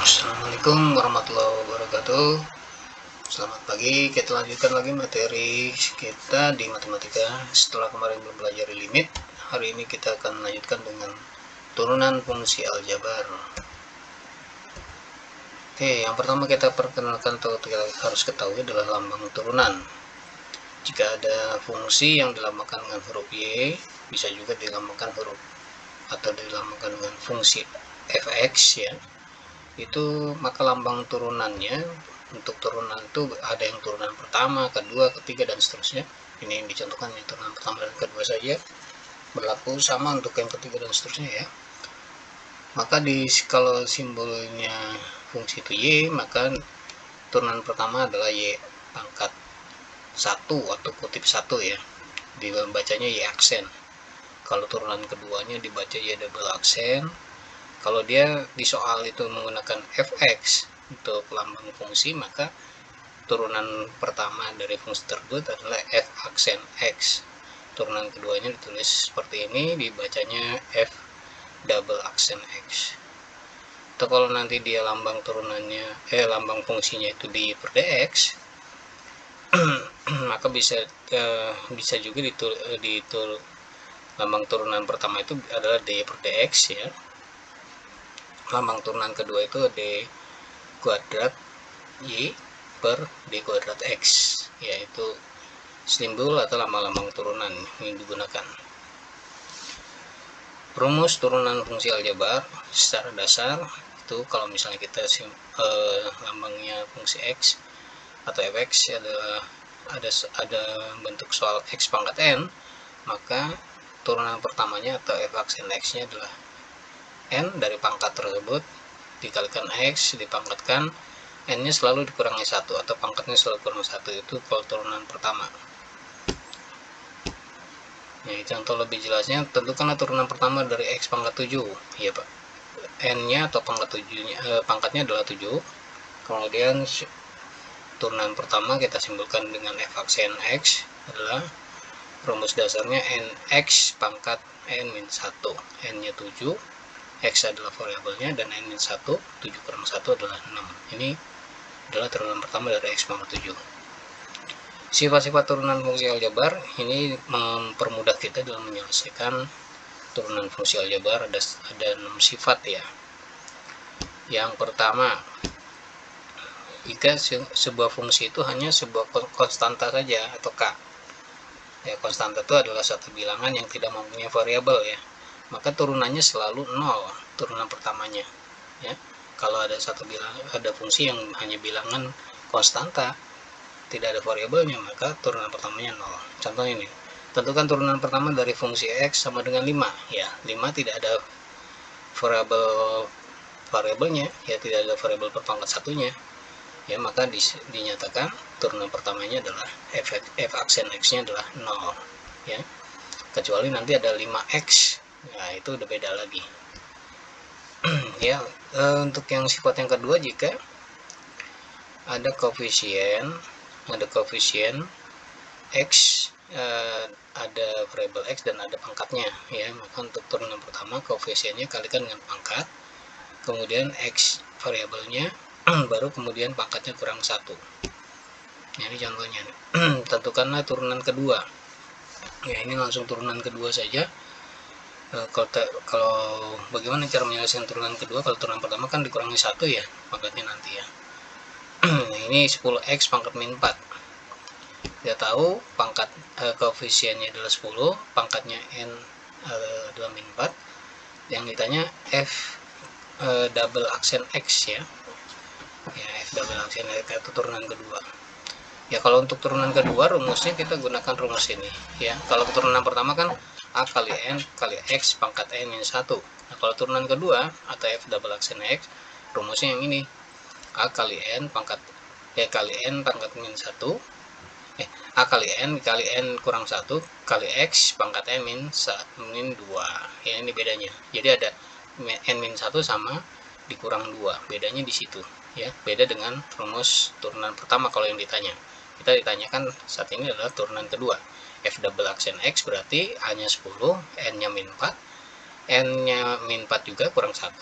Assalamualaikum warahmatullahi wabarakatuh. Selamat pagi, kita lanjutkan lagi materi kita di matematika. Setelah kemarin belajar limit, hari ini kita akan lanjutkan dengan turunan fungsi aljabar. Oke, yang pertama kita perkenalkan atau kita harus ketahui adalah lambang turunan. Jika ada fungsi yang dilambangkan dengan huruf Y, bisa juga dilambangkan huruf atau dilambangkan dengan fungsi fx ya, itu maka lambang turunannya untuk turunan itu ada yang turunan pertama, kedua, ketiga, dan seterusnya. Ini yang dicontohkan yang turunan pertama dan kedua saja, berlaku sama untuk yang ketiga dan seterusnya ya. Maka kalau simbolnya fungsi itu Y, maka turunan pertama adalah Y pangkat 1 atau kutip 1 ya, dibacanya Y aksen. Kalau turunan keduanya dibaca Y double aksen. Kalau dia di soal itu menggunakan fx untuk lambang fungsi, maka turunan pertama dari fungsi tersebut adalah f aksen x. Turunan keduanya ditulis seperti ini, dibacanya f double aksen x. Atau kalau nanti dia lambang turunannya lambang fungsinya itu di per dx, maka bisa juga lambang turunan pertama itu adalah d per dx ya. Lambang turunan kedua itu d kuadrat y per d kuadrat x, yaitu simbol atau lambang-lambang turunan yang digunakan. Rumus turunan fungsi aljabar secara dasar itu kalau misalnya kita lambangnya fungsi x atau fx adalah ada bentuk soal x pangkat n, maka turunan pertamanya atau f aksen x-nya adalah n dari pangkat tersebut dikalikan x dipangkatkan n-nya selalu dikurangi 1 atau pangkatnya selalu kurang 1, itu kalau turunan pertama. Nah, contoh lebih jelasnya, tentukanlah turunan pertama dari x pangkat 7 ya Pak. N-nya atau pangkatnya adalah 7. Kemudian turunan pertama kita simbolkan dengan f aksen x adalah rumus dasarnya nx pangkat n-1, n-nya 7, x adalah variabelnya, dan n-1, 7 kurang 1 adalah 6. Ini adalah turunan pertama dari x pangkat 7. Sifat-sifat turunan fungsi aljabar ini mempermudah kita dalam menyelesaikan turunan fungsi aljabar. Ada 6 sifat ya. Yang pertama, jika sebuah fungsi itu hanya sebuah konstanta saja atau k ya, konstanta itu adalah satu bilangan yang tidak mempunyai variabel ya, maka turunannya selalu 0, turunan pertamanya ya. Kalau ada fungsi yang hanya bilangan konstanta, tidak ada variabelnya, maka turunan pertamanya 0. Contoh ini, tentukan turunan pertama dari fungsi x sama dengan 5 ya. 5 tidak ada variabelnya ya, tidak ada variabel perpangkat satunya ya, maka dinyatakan turunan pertamanya adalah f aksen x-nya adalah 0 ya, kecuali nanti ada 5x. Nah, itu udah beda lagi. Ya, untuk yang sifat yang kedua, jika ada koefisien x, ada variabel x dan ada pangkatnya ya, maka untuk turunan pertama koefisiennya kalikan dengan pangkat, kemudian x variabelnya baru kemudian pangkatnya kurang 1. Nah, ini contohnya. Tentukanlah turunan kedua ya, ini langsung turunan kedua saja. Kalau bagaimana cara menyelesaikan turunan kedua? Kalau turunan pertama kan dikurangi 1 ya pangkatnya nanti ya. Nah, ini 10x pangkat min 4. Kita tahu pangkat koefisiennya adalah 10, pangkatnya n adalah min 4. Yang ditanya f double aksen x ya. Ya, f double aksen x itu turunan kedua. Ya, kalau untuk turunan kedua rumusnya kita gunakan rumus ini ya. Kalau turunan pertama kan a kali n kali x pangkat n min 1. Nah, kalau turunan kedua atau f double aksen x, rumusnya yang ini, a kali n pangkat kali n pangkat min 1, a kali n kurang 1 kali x pangkat n min 2 ya. Ini bedanya, jadi ada n min 1 sama dikurang 2, bedanya di situ ya, beda dengan rumus turunan pertama. Kalau yang kita ditanyakan saat ini adalah turunan kedua, f double aksen x berarti a nya 10, n nya min 4, n nya min 4 juga kurang 1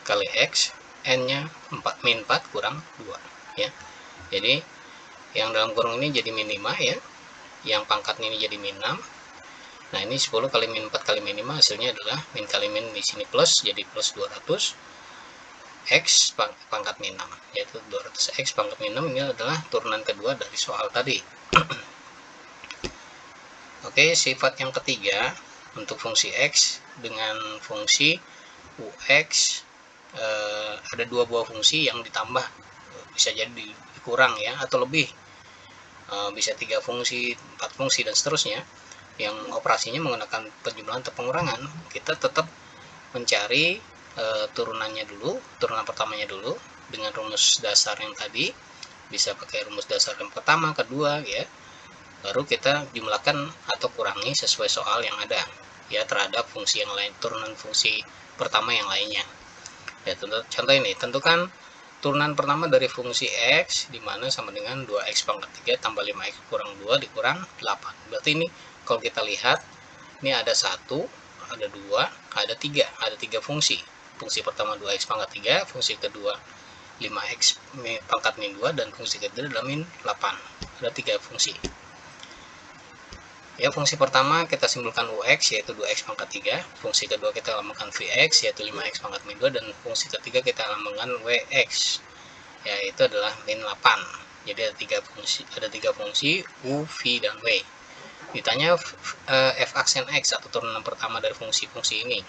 kali x, n-nya 4, min 4 kurang 2 ya. Jadi yang dalam kurung ini jadi min 5 ya, yang pangkatnya ini jadi min 6. Nah ini 10 kali min 4 kali min 5 hasilnya adalah min kali min di sini plus, jadi plus 200 X pangkat min 6, yaitu 200 X pangkat min 6. Ini adalah turunan kedua dari soal tadi. Oke, sifat yang ketiga untuk fungsi X dengan fungsi UX, ada dua buah fungsi yang ditambah, bisa jadi dikurang ya, atau lebih, bisa 3 fungsi, 4 fungsi dan seterusnya, yang operasinya menggunakan penjumlahan atau pengurangan. Kita tetap mencari turunannya dulu, turunan pertamanya dulu dengan rumus dasar yang tadi, bisa pakai rumus dasar yang pertama, kedua ya, baru kita jumlahkan atau kurangi sesuai soal yang ada ya terhadap fungsi yang lain, turunan fungsi pertama yang lainnya ya. Contoh ini, tentukan turunan pertama dari fungsi X dimana sama dengan 2X pangkat 3 tambah 5X kurang 2 dikurang 8. Berarti ini kalau kita lihat, ini ada 1, ada 2, ada 3, ada 3 fungsi. Fungsi pertama 2X pangkat 3, fungsi kedua 5X pangkat min 2, dan fungsi ketiga adalah min 8. Ada 3 fungsi. Ya, fungsi pertama kita simpulkan UX yaitu 2X pangkat 3, fungsi kedua kita lambangkan VX yaitu 5X pangkat min 2, dan fungsi ketiga kita lambangkan WX yaitu adalah min 8. Jadi ada 3 fungsi U, V, dan W. Ditanya f aksen X atau turunan pertama dari fungsi-fungsi ini.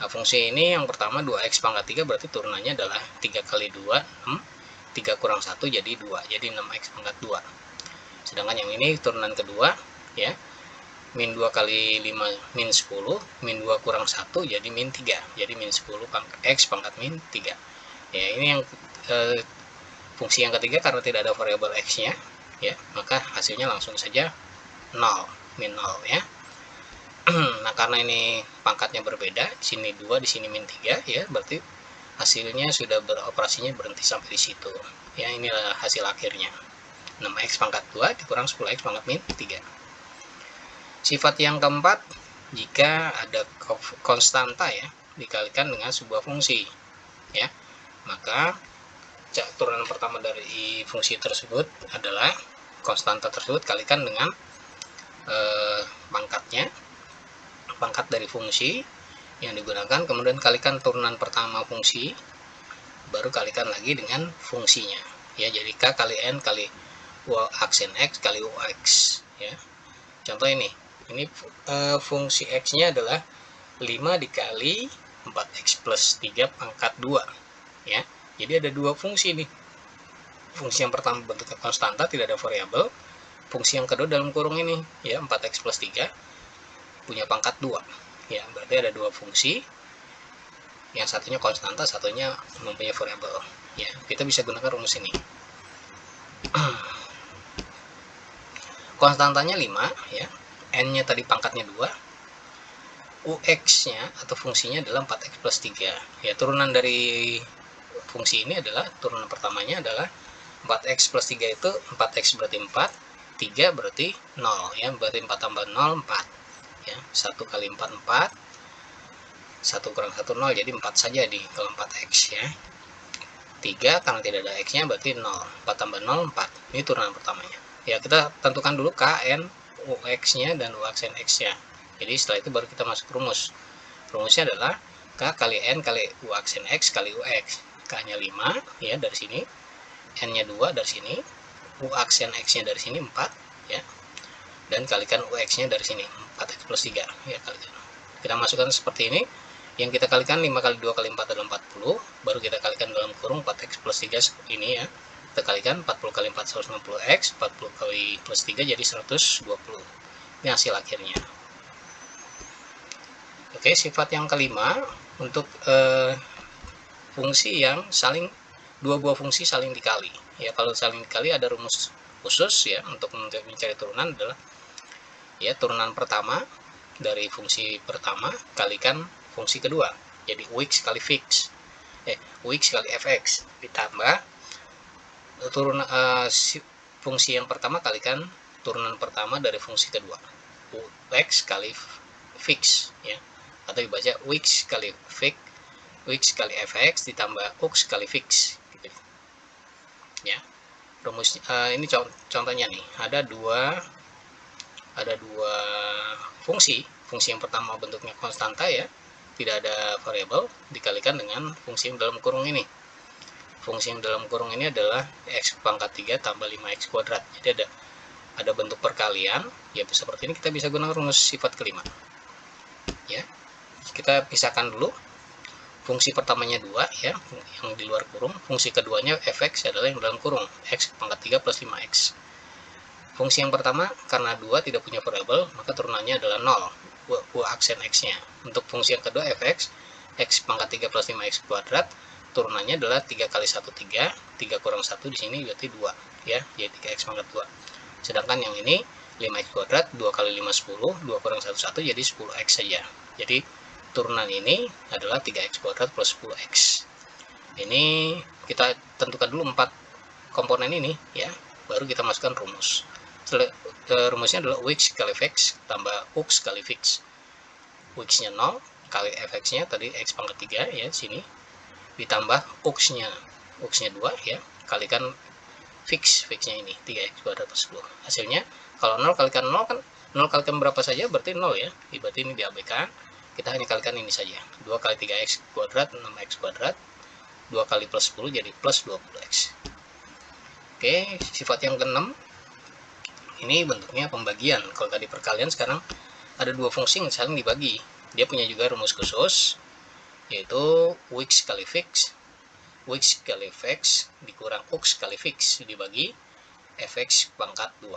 Nah, fungsi ini yang pertama 2X pangkat 3 berarti turunannya adalah 3 kali 2, 6, 3 kurang 1 jadi 2, jadi 6X pangkat 2. Sedangkan yang ini turunan kedua ya, min 2 kali 5 min 10, min 2 kurang 1 jadi min 3, jadi min 10 X pangkat min 3 ya. Ini yang fungsi yang ketiga, karena tidak ada variabel X nya ya, maka hasilnya langsung saja 0, min 0 ya. Nah karena ini pangkatnya berbeda, di sini 2, di sini min 3 ya, berarti hasilnya sudah beroperasinya berhenti sampai di situ ya. Inilah hasil akhirnya, 6X pangkat 2 dikurang 10X pangkat min 3. Sifat yang keempat, jika ada konstanta ya dikalikan dengan sebuah fungsi ya, maka turunan pertama dari fungsi tersebut adalah konstanta tersebut kalikan dengan pangkat dari fungsi yang digunakan, kemudian kalikan turunan pertama fungsi, baru kalikan lagi dengan fungsinya ya. Jadi K kali N kali U aksen X kali UX ya. Contoh ini fungsi X nya adalah 5 dikali 4X plus 3 pangkat 2 ya. Jadi ada 2 fungsi nih. Fungsi yang pertama bentuknya konstanta, tidak ada variabel. Fungsi yang kedua dalam kurung ini ya, 4X plus 3 punya pangkat 2 ya. Berarti ada 2 fungsi, yang satunya konstanta, satunya mempunyai variabel ya. Kita bisa gunakan rumus ini. Konstantanya 5 ya, N nya tadi pangkatnya 2, UX nya atau fungsinya adalah 4X plus 3 ya. Turunan dari fungsi ini adalah, turunan pertamanya adalah 4X plus 3 itu 4X berarti 4, 3 berarti 0 ya, berarti 4 tambah 0 4 ya. 1 kali 4 4, 1 kurang 1 0, jadi 4 saja di kalau 4X ya. 3 karena tidak ada X nya berarti 0, 4 tambah 0 4. Ini turunan pertamanya ya. Kita tentukan dulu KN UX nya dan U aksen X nya. Jadi setelah itu baru kita masuk rumus. Rumusnya adalah K kali N kali U aksen X kali UX. K nya 5 ya dari sini, N nya 2 dari sini, U aksen X nya dari sini 4 ya, dan kalikan UX nya dari sini 4X plus 3 ya, kalikan. Kita masukkan seperti ini, yang kita kalikan 5 kali 2 kali 4 adalah 40, baru kita kalikan dalam kurung 4X plus 3 ini ya. Kita kalikan 40 kali 4 160X, 40 kali plus 3 jadi 120. Ini hasil akhirnya. Oke, sifat yang kelima, untuk fungsi yang dua buah fungsi saling dikali ya. Kalau saling dikali ada rumus khusus ya untuk mencari turunan, adalah ya turunan pertama dari fungsi pertama kalikan fungsi kedua, jadi UX kali UX kali fx ditambah turunan fungsi yang pertama kalikan turunan pertama dari fungsi kedua, UX kali fix ya, atau dibaca UX kali fix Wix kali fx ditambah ux kali fix gitu ya. Rumus ini contohnya nih, ada dua fungsi yang pertama bentuknya konstanta ya, tidak ada variabel, dikalikan dengan fungsi yang dalam kurung ini. Fungsi yang dalam kurung ini adalah x pangkat 3 tambah 5x kuadrat. Jadi ada bentuk perkalian ya, seperti ini kita bisa gunakan rumus sifat kelima ya. Kita pisahkan dulu. Fungsi pertamanya 2 ya, yang di luar kurung. Fungsi keduanya fx adalah yang dalam kurung, x pangkat 3 plus 5x. Fungsi yang pertama, karena 2 tidak punya variabel, maka turunannya adalah 0, aksen x-nya. Untuk fungsi yang kedua fx, x pangkat 3 plus 5x kuadrat, turunannya adalah 3 kali 1 3, 3 kurang 1 di sini berarti 2 ya, jadi 3x pangkat 2. Sedangkan yang ini 5x kuadrat, 2 kali 5 10, 2 kurang 1 1, jadi 10x saja. Jadi turunan ini adalah 3x kuadrat plus 10x. Ini kita tentukan dulu 4 komponen ini ya, baru kita masukkan rumus. Rumusnya adalah wx kali fx tambah ux kali fix. Wx-nya 0 kali fx-nya tadi x pangkat 3 ya, sini ditambah ux-nya 2 ya, kalikan fix-nya ini 3x kuadrat plus 10. Hasilnya kalau 0 kalikan 0 kan 0 kalikan berapa saja berarti 0 ya, berarti ini diabaikan. Kita hanya kalikan ini saja, 2 kali 3x kuadrat 6x kuadrat, 2 kali plus 10 jadi plus 20x. Oke, sifat yang ke-6 ini bentuknya pembagian. Kalau tadi perkalian, sekarang ada dua fungsi yang saling dibagi. Dia punya juga rumus khusus, yaitu wx kali fix, wx kali fx dikurang ux kali fix dibagi fx pangkat 2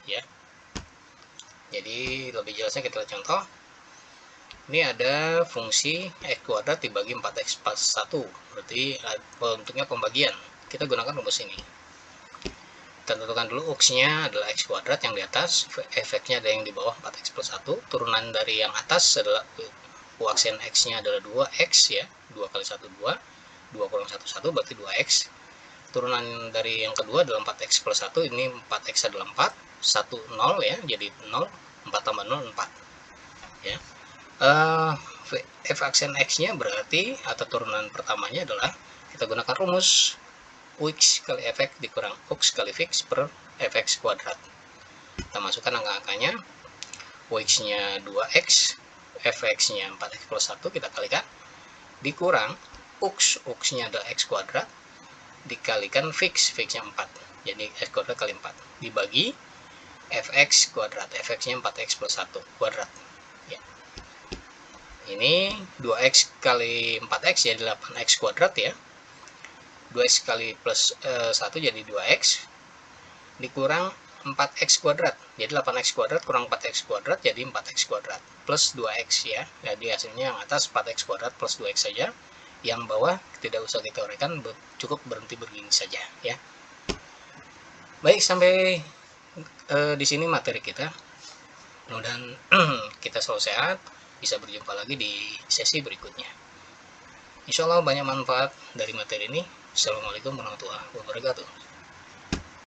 ya. Jadi lebih jelasnya kita lihat contoh. Ini ada fungsi x kuadrat dibagi 4x plus 1, berarti bentuknya pembagian. Kita gunakan rumus ini. Kita tentukan dulu ux-nya adalah x kuadrat yang di atas, fx-nya ada yang di bawah 4x plus 1. Turunan dari yang atas adalah u aksen x-nya adalah 2x ya, 2 kali 1 2, 2 kurang 1 1 berarti 2x. Turunan dari yang kedua adalah 4x plus 1, ini 4x adalah 4, 1 0 ya, jadi 0, 4 tambah 0 4 ya. F aksen x-nya berarti atau turunan pertamanya adalah kita gunakan rumus wx kali fx dikurang ux kali fix per fx kuadrat. Kita masukkan angka-angkanya, wx-nya 2x, fx-nya 4x plus 1 kita kalikan, dikurang ux-nya adalah x kuadrat, dikalikan fix-nya 4, jadi x kuadrat kali 4, dibagi fx kuadrat, fx-nya 4x plus 1 kuadrat ya. Ini 2x kali 4x jadi 8x kuadrat ya, 2x kali plus 1 jadi 2x, dikurang 4x kuadrat, jadi 8x kuadrat kurang 4x kuadrat jadi 4x kuadrat plus 2x ya. Jadi hasilnya yang atas 4x kuadrat plus 2x saja, yang bawah tidak usah kita uraikan, cukup berhenti begini saja ya. Baik, sampai di sini materi kita. Mudah-mudahan kita selalu sehat, bisa berjumpa lagi di sesi berikutnya. Insya Allah banyak manfaat dari materi ini. Assalamualaikum warahmatullahi wabarakatuh.